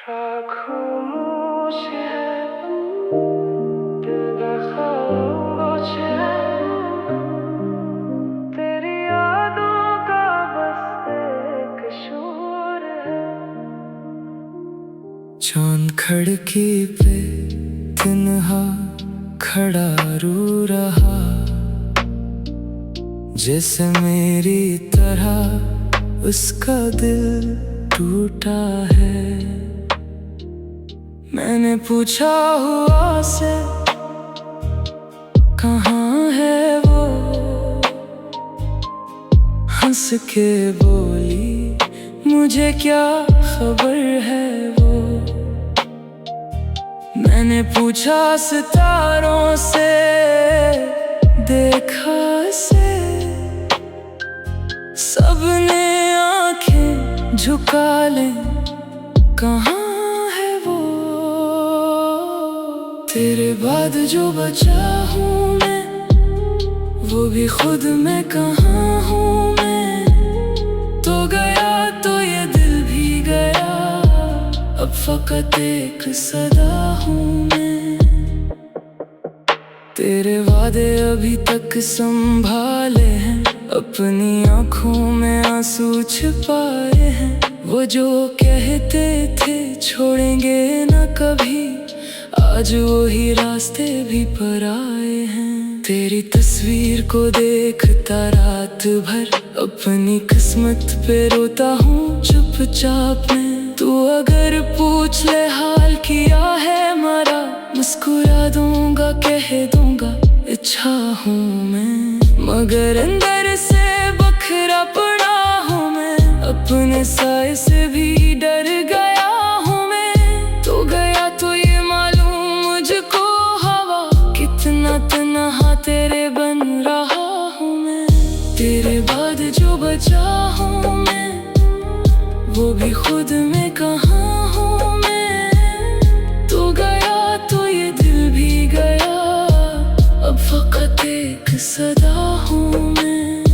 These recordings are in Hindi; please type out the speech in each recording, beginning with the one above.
खामोश है दिल में खामोश है तेरी यादों का बस एक शोर है। चांद खिड़की पे तन्हा खड़ा रो रहा जैसे मेरी तरह उसका दिल टूटा है। मैंने पूछा हुआ से कहाँ है वो, हंस के बोली मुझे क्या खबर है वो। मैंने पूछा सितारों से देखा से सबने आंखें झुका ले कहाँ है वो। तेरे बाद जो बचा हूँ मैं वो भी खुद में कहाँ हूँ मैं। तो गया तो ये दिल भी गया अब फकत एक सदा हूँ मैं। तेरे वादे अभी तक संभाले हैं अपनी आँखों में आंसू छिपाए हैं। वो जो कहते थे छोड़ेंगे न कभी आज वही रास्ते भी पर आए हैं। तेरी तस्वीर को देखता रात भर अपनी किस्मत पे रोता हूँ चुपचाप में। तू अगर पूछ ले हाल किया है हमारा मुस्कुरा दूंगा कह दूंगा इच्छा हूँ मैं। मगर अंदर से बखरा पड़ा हूँ मैं अपने साए से भी डर गया हूँ मैं। तो गया तो ये मालूम मुझको हवा कितना तन्हा तेरे बन रहा हूँ मैं। तेरे बाद जो बचा हूँ मैं वो भी खुद में कहाँ हूँ मैं। तो गया तो ये दिल भी गया अब फकत एक सदा हूँ मैं।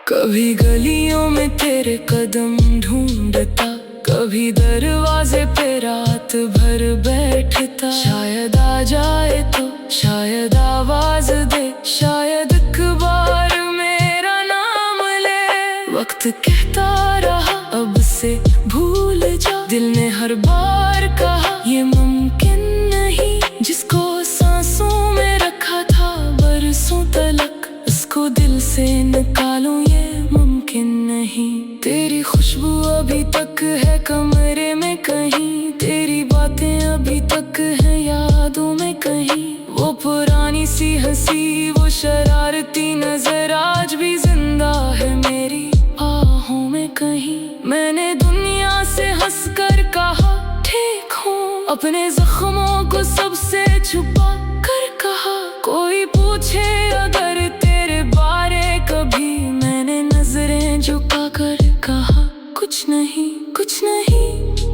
कभी गलियों में तेरे कदम ढूंढता कभी दरवाजे पे रात भर बैठता। शायद आ जाए तो शायद आवाज दे शायद एक बार मेरा नाम ले। वक्त कहता रहा अब से भूल जा दिल ने हर बार कहा ये मुमकिन नहीं। जिसको सांसों में रखा था बरसों तलक उसको दिल से निकालूं ये मुमकिन नहीं। तेरी खुशबू अभी तक है कमरे में कहीं तेरी बातें अभी तक है यादों में कहीं। वो पुरानी सी हंसी वो शरारती नजर आज भी जिंदा है मेरी आहों में कहीं। मैंने दुनिया से हंसकर कहा ठीक हूँ अपने जख्मों को सबसे छुपा कर कहा। कोई पूछे अगर तेरे बारे कभी मैंने नजरें झुका कर कहा कुछ नहीं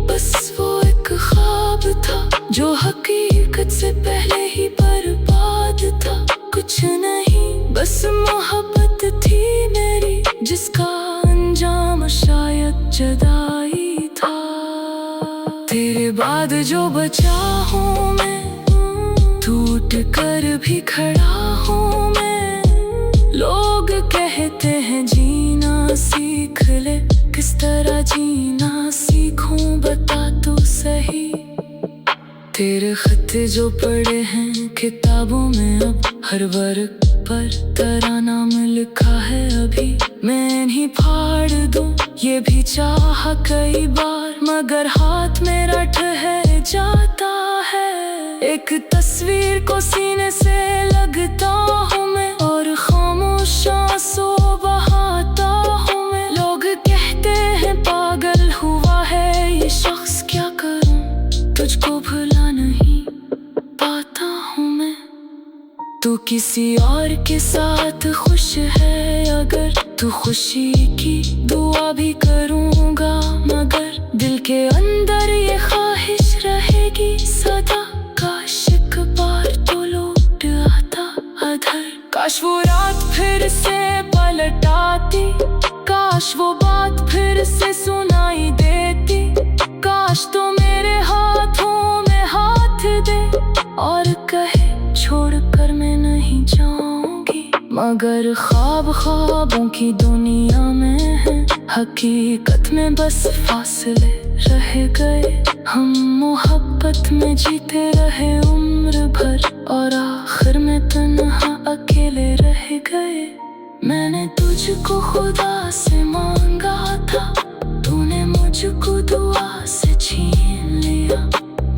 बस वो एक ख्वाब था जो हकीकत से पहले ही बर्बाद था। कुछ नहीं बस मोहब्बत थी मेरी जिसका अंजाम शायद जुदाई था। तेरे बाद जो बचा हूँ मैं टूट कर भी खड़ा हूँ मैं। लोग कहते हैं जीना सीख ले किस तरह जीना सीखूं बता तू सही। तेरे खत जो पड़े हैं किताबों में अब हर वर्ग पर तेरा नाम लिखा है अभी। मैं इन्हीं फाड़ दूं ये भी चाहा कई बार मगर हाथ मेरा ठहर जाता है। एक तस्वीर को सीने से लगता हूँ मैं और खामोश आंसू बहाता हूँ मैं। लोग कहते हैं पागल हुआ है ये शख्स क्या करूँ तुझको भुला नहीं पाता हूँ मैं। तू किसी और के साथ खुश है अगर तू खुशी की दुआ भी करूँगा मगर दिल के अंदर ये ख्वाहिश रहेगी सदा काश एक बार तो लौट आता अधर। काश वो रात फिर से पलट आती काश वो बात फिर से सुनाई देती। मगर ख्वाब ख्वाबों की दुनिया में है, हकीकत में बस फासले रह गए। हम मोहब्बत में जीते रहे उम्र भर और आखिर में तन्हा अकेले रह गए। मैंने तुझको खुदा से मांगा था, तूने मुझको दुआ से छीन लिया।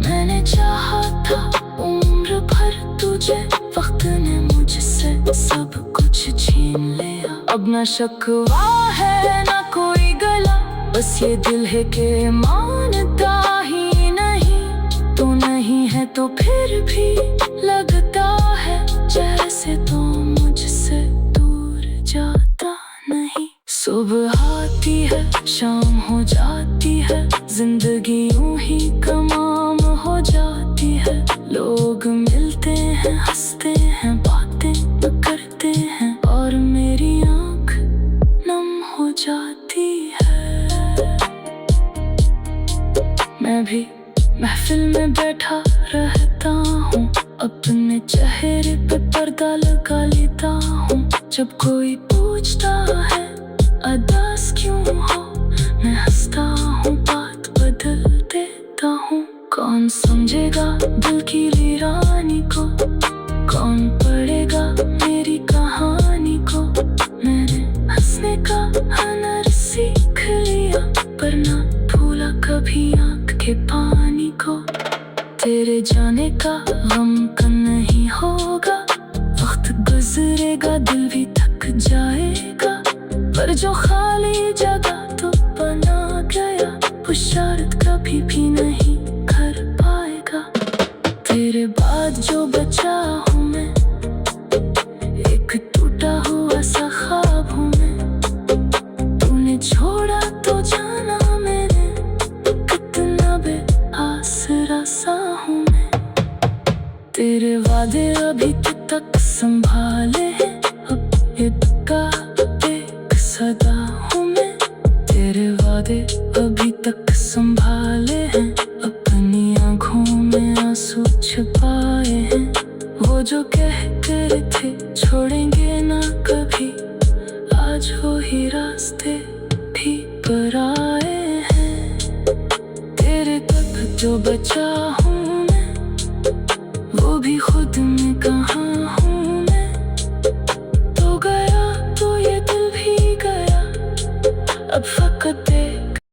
मैंने चाहा था उम्र भर तुझे, वक्त ने मुझसे सब कुछ छीन लिया। अब न शकवा है न कोई गला, बस ये दिल है कि मानता ही नहीं। तू नहीं है तो फिर भी लगता है जैसे तो मुझसे दूर जाता नहीं। सुबह आती है शाम हो जाती है, जिंदगी यूं ही तमाम हो जाती है। लोग मिलते हैं, हंसते हैं, बातें करते हैं और मेरी आँख नम हो जाती है। मैं भी महफिल में बैठा रहता हूँ, अपने चेहरे पे पर्दा लगा लेता हूँ। जब कोई पूछता है अदास क्यों हो, मैं हंसता हूँ, बात बदल देता हूँ। कौन समझेगा दिल की वीरानी को, कौन पढ़ेगा मेरी कहानी को। मैंने हंसने का हुनर सीख लिया, पर ना भूला कभी आँख के पानी को। तेरे जाने का गम का नहीं होगा, वक्त गुजरेगा दिल भी थक जाएगा। पर जो खाली जगह तो बना गया, वो शर्त कभी भी नहीं कर पाएगा। तेरे बाद जो बचा हूँ मैं, एक टूटा हुआ सा ख्वाब हूँ मैं। तूने छोड़ा तो जाना मैंने, कितना बेआसरा सा हूँ मैं। तेरे वादे अभी तक संभाले हैं, अब इतना एक सदा हूँ मैं। तेरे वादे अभी तक संभाले हैं, अपनी आँखों में आंसू छुपाए हैं। वो जो कहते थे छोड़ेंगे ना कभी, आज वो ही रास्ते भी पर आए हैं। तेरे तक जो बचा हूँ मैं, वो भी खुद में कहाँ हूँ मैं। तो गया तो ये दिल भी गया, अब फकत